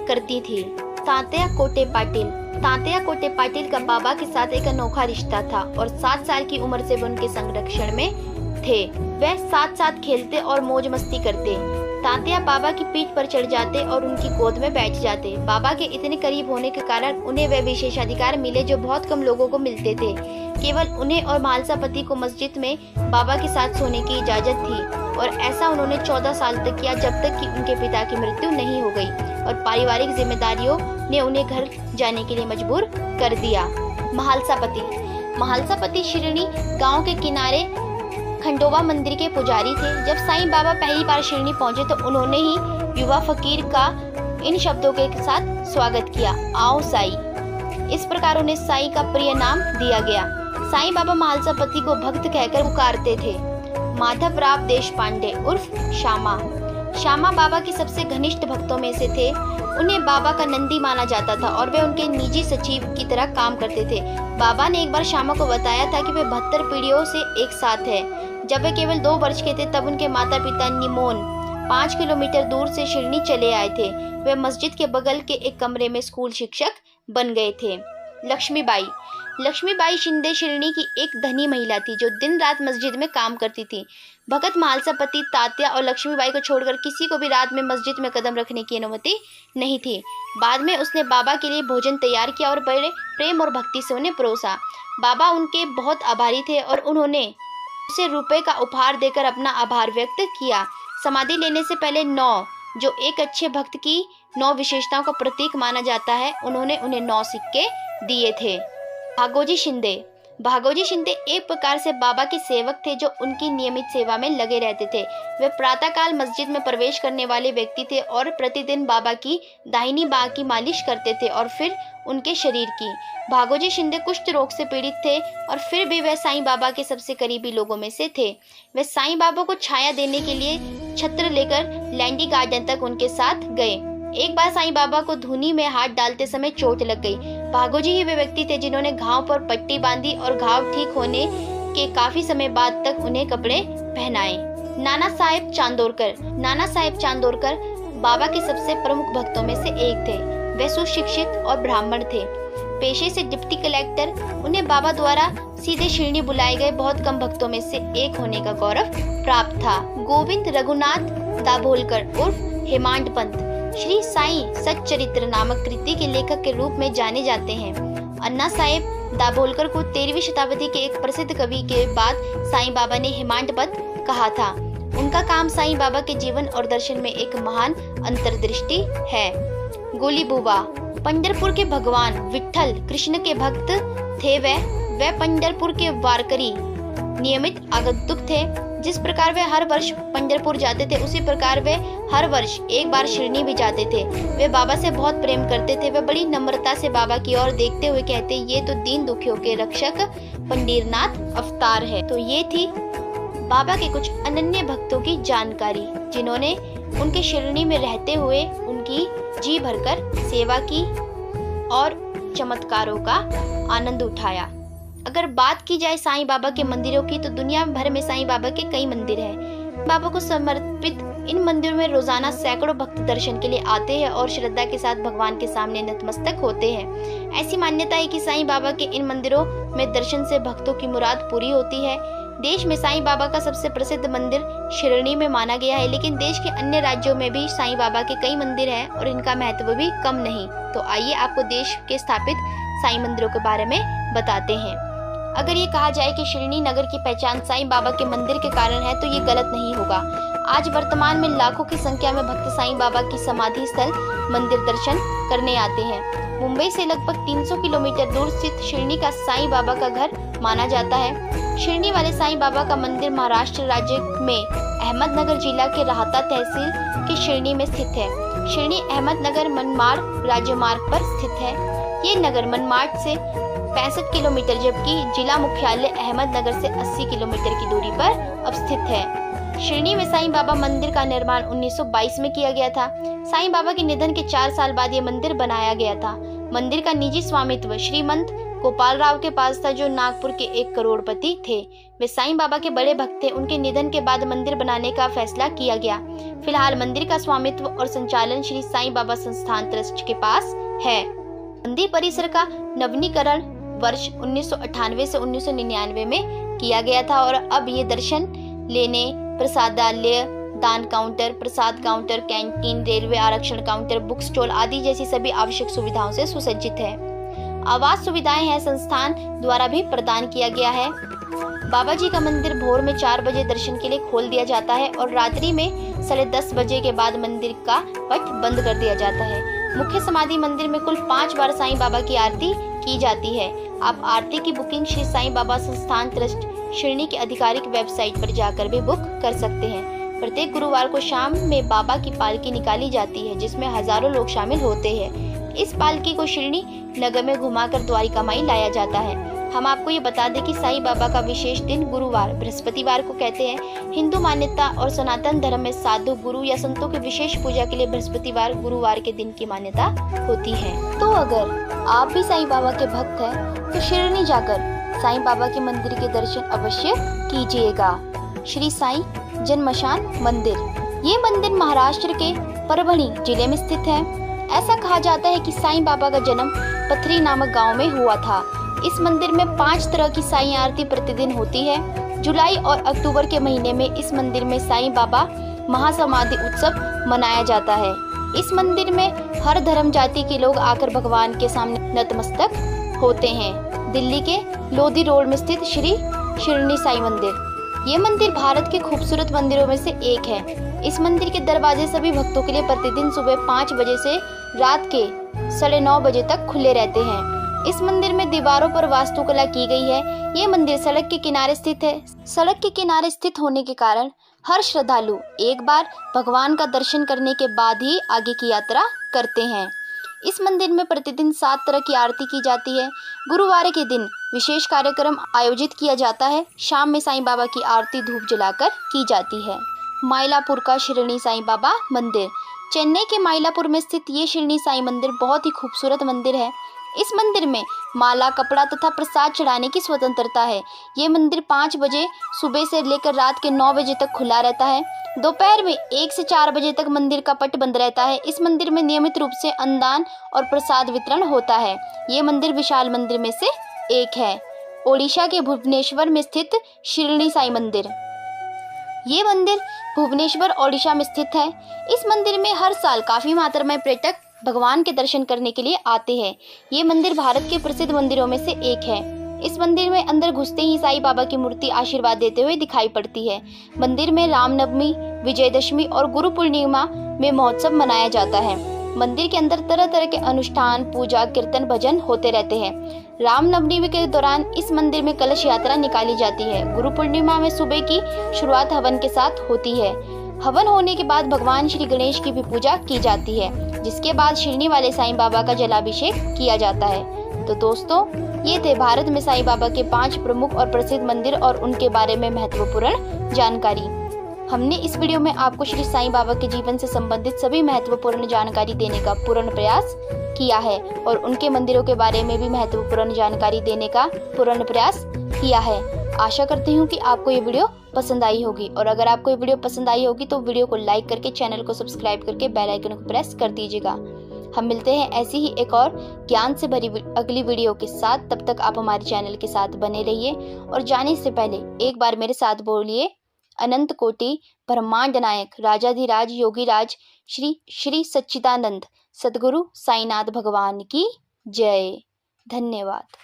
करती थी। तात्या कोटे पाटिल। तात्या कोटे पाटिल का बाबा के साथ एक अनोखा रिश्ता था और 7 साल की उम्र से वे उनके संरक्षण में थे। वह साथ साथ खेलते और मौज मस्ती करते। तात्या बाबा की पीठ पर चढ़ जाते और उनकी गोद में बैठ जाते। बाबा के इतने करीब होने के कारण उन्हें वह विशेषाधिकार मिले जो बहुत कम लोगों को मिलते थे। केवल उन्हें और मालसा पति को मस्जिद में बाबा के साथ सोने की इजाजत थी और ऐसा उन्होंने 14 साल तक किया, जब तक कि उनके पिता की मृत्यु नहीं हो गई और पारिवारिक जिम्मेदारियों ने उन्हें घर जाने के लिए मजबूर कर दिया। महालसा पति शिरडी गाँव के किनारे खंडोबा मंदिर के पुजारी थे। जब साईं बाबा पहली बार शिरडी पहुंचे तो उन्होंने ही युवा फकीर का इन शब्दों के साथ स्वागत किया, आओ साई। इस प्रकार उन्हें साई का प्रिय नाम दिया गया। साईं बाबा महालसा पति को भक्त कहकर पुकारते थे। माधवराव देशपांडे उर्फ श्यामा। श्यामा बाबा के सबसे घनिष्ठ भक्तों में से थे। उन्हें बाबा का नंदी माना जाता था और वे उनके निजी सचिव की तरह काम करते थे। बाबा ने एक बार श्यामा को बताया था कि वे 72 पीढ़ियों से एक साथ है। जब वे केवल 2 वर्ष के थे तब उनके माता पिता निमोन 5 किलोमीटर दूर से शिरडी चले आए थे। वे मस्जिद के बगल के एक कमरे में स्कूल शिक्षक बन गए थे। लक्ष्मीबाई। लक्ष्मीबाई शिंदे शिरडी की एक धनी महिला थी जो दिन रात मस्जिद में काम करती थी। भगत महालसा पति तात्या और लक्ष्मीबाई को छोड़कर किसी को भी रात में मस्जिद में कदम रखने की अनुमति नहीं थी। बाद में उसने बाबा के लिए भोजन तैयार किया और बड़े प्रेम और भक्ति से उन्हें परोसा। बाबा उनके बहुत आभारी थे और उन्होंने उसे रुपए का उपहार देकर अपना आभार व्यक्त किया। समाधि लेने से पहले 9, जो एक अच्छे भक्त की 9 विशेषताओं का प्रतीक माना जाता है, उन्होंने उन्हें 9 सिक्के दिए थे। भागोजी शिंदे। भागोजी शिंदे एक प्रकार से बाबा के सेवक थे जो उनकी नियमित सेवा में लगे रहते थे। वे प्रातःकाल मस्जिद में प्रवेश करने वाले व्यक्ति थे और प्रतिदिन बाबा की दाहिनी बाह की मालिश करते थे और फिर उनके शरीर की। भागोजी शिंदे कुष्ठ रोग से पीड़ित थे और फिर भी वे साईं बाबा के सबसे करीबी लोगों में से थे। वे साईं बाबा को छाया देने के लिए छत्र लेकर लैंडी गार्डन तक उनके साथ गए। एक बार साईं बाबा को धूनी में हाथ डालते समय चोट लग गई। भागोजी ही वे व्यक्ति थे जिन्होंने घाव पर पट्टी बांधी और घाव ठीक होने के काफी समय बाद तक उन्हें कपड़े पहनाए। नाना साहेब चांदोरकर। नाना साहेब चांदोरकर बाबा के सबसे प्रमुख भक्तों में से एक थे। वे सुशिक्षित और ब्राह्मण थे। पेशे से डिप्टी कलेक्टर, उन्हें बाबा द्वारा सीधे शिरडी बुलाए गए बहुत कम भक्तों में से एक होने का गौरव प्राप्त था। गोविंद रघुनाथ दाभोलकर उर्फ हेमांड पंत श्री साईं सच्चरित्र नामक कृति के लेखक के रूप में जाने जाते हैं। अन्ना साहेब दाभोलकर को 13वीं शताब्दी के एक प्रसिद्ध कवि के बाद साईं बाबा ने हेमांड पंत कहा था। उनका काम साईं बाबा के जीवन और दर्शन में एक महान अंतर्दृष्टि है। गोली बुबा। पंढरपुर के भगवान विठ्ठल कृष्ण के भक्त थे। वे पंढरपुर के वारकरी नियमित आगंतुक थे। जिस प्रकार वे हर वर्ष पंढरपुर जाते थे, उसी प्रकार वे हर वर्ष एक बार शिरडी भी जाते थे। वे बाबा से बहुत प्रेम करते थे। वे बड़ी नम्रता से बाबा की ओर देखते हुए कहते, ये तो दीन दुखियों के रक्षक पंढरीनाथ अवतार है। तो ये थी बाबा के कुछ अनन्य भक्तों की जानकारी, जिन्होंने उनके शिरडी में रहते हुए उनकी जी भरकर सेवा की और चमत्कारों का आनंद उठाया। अगर बात की जाए साईं बाबा के मंदिरों की, तो दुनिया भर में साईं बाबा के कई मंदिर हैं। बाबा को समर्पित इन मंदिरों में रोजाना सैकड़ों भक्त दर्शन के लिए आते हैं और श्रद्धा के साथ भगवान के सामने नतमस्तक होते हैं। ऐसी मान्यता है कि साईं बाबा के इन मंदिरों में दर्शन से भक्तों की मुराद पूरी होती है। देश में साईं बाबा का सबसे प्रसिद्ध मंदिर शिरडी में माना गया है, लेकिन देश के अन्य राज्यों में भी साईं बाबा के कई मंदिर हैं और इनका महत्व भी कम नहीं। तो आइए आपको देश के स्थापित साईं मंदिरों के बारे में बताते हैं। अगर ये कहा जाए कि शिरडी नगर की पहचान साईं बाबा के मंदिर के कारण है, तो ये गलत नहीं होगा। आज वर्तमान में लाखों की संख्या में भक्त साईं बाबा की समाधि स्थल मंदिर दर्शन करने आते हैं। मुंबई से लगभग 300 किलोमीटर दूर स्थित शिरडी का साईं बाबा का घर माना जाता है। शिरडी वाले साईं बाबा का मंदिर महाराष्ट्र राज्य में अहमदनगर जिला के राहता तहसील के शिरडी में स्थित है। शिरडी अहमदनगर मनमाड़ राज्य मार्ग पर स्थित है। ये नगर मनमाड़ से 65 किलोमीटर जबकि जिला मुख्यालय अहमदनगर से 80 किलोमीटर की दूरी पर अवस्थित है। शिरडी में साईं बाबा मंदिर का निर्माण 1922 में किया गया था। साईं बाबा के निधन के 4 साल बाद ये मंदिर बनाया गया था। मंदिर का निजी स्वामित्व श्रीमंत गोपाल राव के पास था, जो नागपुर के एक करोड़पति थे। वे साईं बाबा के बड़े भक्त थे। उनके निधन के बाद मंदिर बनाने का फैसला किया गया। फिलहाल मंदिर का स्वामित्व और संचालन श्री साईं बाबा संस्थान ट्रस्ट के पास है। मंदिर परिसर का नवीनीकरण वर्ष 1998 से 1999 में किया गया था और अब ये दर्शन लेने, प्रसादालय, दान काउंटर, प्रसाद काउंटर, कैंटीन, रेलवे आरक्षण काउंटर, बुक स्टॉल आदि जैसी सभी आवश्यक सुविधाओं से सुसज्जित है। आवास सुविधाएं हैं संस्थान द्वारा भी प्रदान किया गया है। बाबा जी का मंदिर भोर में 4 बजे दर्शन के लिए खोल दिया जाता है और रात्रि में 10:30 बजे के बाद मंदिर का पट बंद कर दिया जाता है। मुख्य समाधि मंदिर में कुल 5 बार साईं बाबा की आरती की जाती है। आप आरती की बुकिंग श्री साईं बाबा संस्थान ट्रस्ट शिरडी की आधिकारिक वेबसाइट पर जाकर भी बुक कर सकते हैं। प्रत्येक गुरुवार को शाम में बाबा की पालकी निकाली जाती है, जिसमें हजारों लोग शामिल होते हैं। इस पालकी को शिरडी नगर में घुमाकर द्वारिका माई लाया जाता है। हम आपको ये बता दें कि साईं बाबा का विशेष दिन गुरुवार बृहस्पतिवार को कहते हैं। हिंदू मान्यता और सनातन धर्म में साधु, गुरु या संतों की विशेष पूजा के लिए बृहस्पतिवार गुरुवार के दिन की मान्यता होती है। तो अगर आप भी साईं बाबा के भक्त हैं, तो शिरडी जाकर साईं बाबा के मंदिर के दर्शन अवश्य कीजिएगा। श्री साईं जन्मशान मंदिर। ये मंदिर महाराष्ट्र के परभणी जिले में स्थित है। ऐसा कहा जाता है कि साईं बाबा का जन्म पथरी नामक गांव में हुआ था। इस मंदिर में 5 तरह की साईं आरती प्रतिदिन होती है। जुलाई और अक्टूबर के महीने में इस मंदिर में साईं बाबा महासमाधि उत्सव मनाया जाता है। इस मंदिर में हर धर्म जाति के लोग आकर भगवान के सामने नतमस्तक होते हैं। दिल्ली के लोधी रोड में स्थित श्री शिरडी साईं मंदिर, ये मंदिर भारत के खूबसूरत मंदिरों में से एक है। इस मंदिर के दरवाजे सभी भक्तों के लिए प्रतिदिन सुबह 5 बजे से रात के 9:30 बजे तक खुले रहते हैं। इस मंदिर में दीवारों पर वास्तुकला की गई है। ये मंदिर सड़क के किनारे स्थित है। सड़क के किनारे स्थित होने के कारण हर श्रद्धालु एक बार भगवान का दर्शन करने के बाद ही आगे की यात्रा करते हैं। इस मंदिर में प्रतिदिन 7 तरह की आरती की जाती है। गुरुवार के दिन विशेष कार्यक्रम आयोजित किया जाता है। शाम में साईं बाबा की आरती धूप जलाकर की जाती है। माइलापुर का शिरडी साईं बाबा मंदिर, चेन्नई के माइलापुर में स्थित ये शिरडी साईं मंदिर बहुत ही खूबसूरत मंदिर है। इस मंदिर में माला, कपड़ा तथा प्रसाद चढ़ाने की स्वतंत्रता है। ये मंदिर 5 बजे सुबह से लेकर रात के 9 बजे तक खुला रहता है। दोपहर में 1 से 4 बजे तक मंदिर का पट बंद रहता है। इस मंदिर में नियमित रूप से अन्नदान और प्रसाद वितरण होता है। ये मंदिर विशाल मंदिर में से एक है। ओडिशा के भुवनेश्वर में स्थित शिरडी साईं मंदिर, ये मंदिर भुवनेश्वर ओडिशा में स्थित है। इस मंदिर में हर साल काफी मात्रा में पर्यटक भगवान के दर्शन करने के लिए आते हैं। ये मंदिर भारत के प्रसिद्ध मंदिरों में से एक है। इस मंदिर में अंदर घुसते ही साईं बाबा की मूर्ति आशीर्वाद देते हुए दिखाई पड़ती है। मंदिर में रामनवमी, विजयदशमी और गुरु पूर्णिमा में महोत्सव मनाया जाता है। मंदिर के अंदर तरह तरह के अनुष्ठान, पूजा, कीर्तन, भजन होते रहते हैं। रामनवमी के दौरान इस मंदिर में कलश यात्रा निकाली जाती है। गुरु पूर्णिमा में सुबह की शुरुआत हवन के साथ होती है। हवन होने के बाद भगवान श्री गणेश की भी पूजा की जाती है, जिसके बाद शिरडी वाले साईं बाबा का जलाभिषेक किया जाता है। तो दोस्तों, ये थे भारत में साईं बाबा के 5 प्रमुख और प्रसिद्ध मंदिर और उनके बारे में महत्वपूर्ण जानकारी। हमने इस वीडियो में आपको श्री साईं बाबा के जीवन से संबंधित सभी महत्वपूर्ण जानकारी देने का पूर्ण प्रयास किया है और उनके मंदिरों के बारे में भी महत्वपूर्ण जानकारी देने का पूर्ण प्रयास किया है। आशा करती हूँ कि आपको ये वीडियो पसंद आई होगी, और अगर आपको ये वीडियो पसंद आई होगी तो वीडियो को लाइक करके चैनल को सब्सक्राइब करके बेल आइकन को प्रेस कर दीजिएगा। हम मिलते हैं ऐसी ही एक और ज्ञान से भरी अगली वीडियो के साथ। तब तक आप हमारे चैनल के साथ बने रहिए और जाने से पहले एक बार मेरे साथ बोलिए, अनंत कोटि ब्रह्मांड नायक राजाधिराज योगीराज श्री श्री सच्चिदानंद सद्गुरु साईनाथ भगवान की जय। धन्यवाद।